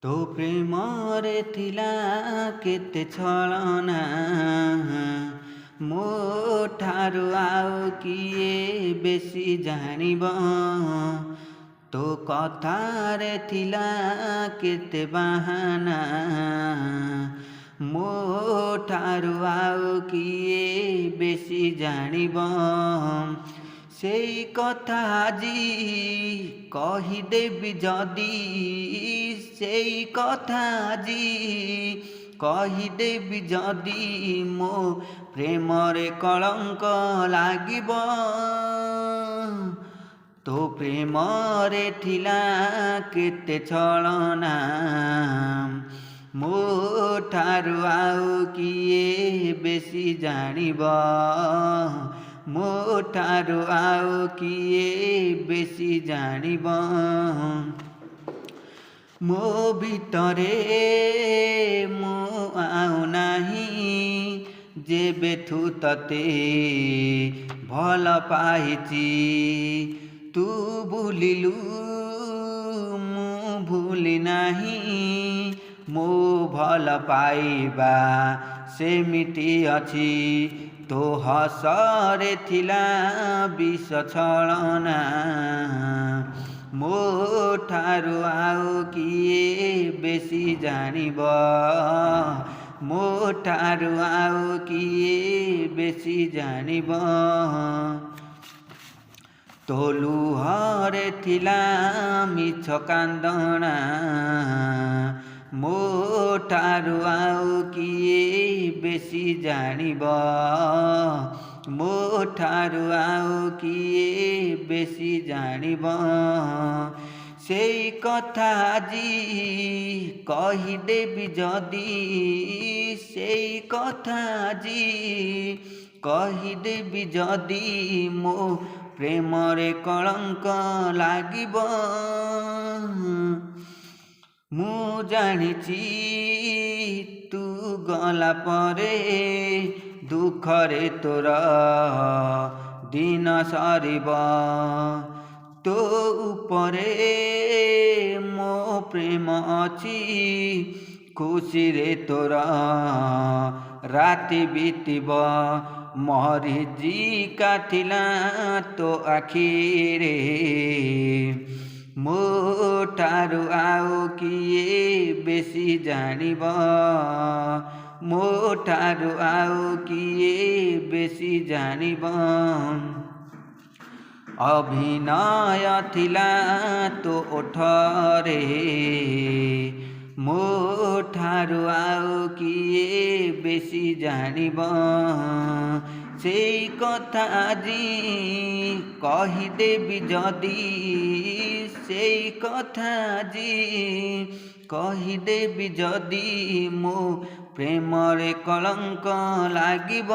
तो प्रेमरे थिला केते छलना मो ठारू आउ किए बेसी जानिब तो कथारे थिला केते बाहाना मो ठारू आउ किए बेसी जानिब सेई कथा आजी कहिदेबी जदि सेई कथा आजी कहिदेबी जदि मो प्रेमरे कलंक लागिब तो प्रेमरे थिला केते छलना मो ठारू आउ किए बेसी जानिब मो ठारू आउ किए बेसी जानिब मो भितरे मो आउ नाही जेबेठु तते भल पाइछि तू भूलिलु मु भूली नाही मो भल पाइबा सेमिति अछि तो हसरे थिला विष छलना मो ठारू आउ किए बेसी जानिब मो ठारू आउ किए बेसी जानिब तो लुहरे थिला मिछ कांदना मो ठारू आउ किए बेसी जानिब मो ठारू आउ किए बेसी जानिब सेई कथा आजी कहिदेबी जदि सेई कथा आजी कहिदेबी जदि मो प्रेमरे कलंक लागिब मु जानिछि तू गला परे दुखरे तोर दिन सरिब तो उपरे मो प्रेम अछि खुशी रे तोर राति बीतिब मरिजी काटिला तो आखिरे मो ठारू आउ किए बेसी जानिब मो ठारू आउ किए बेसी जानिब अभिनय थिला तो ओठरे मो ठारू आउ किए बेसी जानिब सेई कथा आजी कहिदेबी जदि सेई कथा आजी कहिदेबी जदि मो प्रेमरे कलंक लागिब।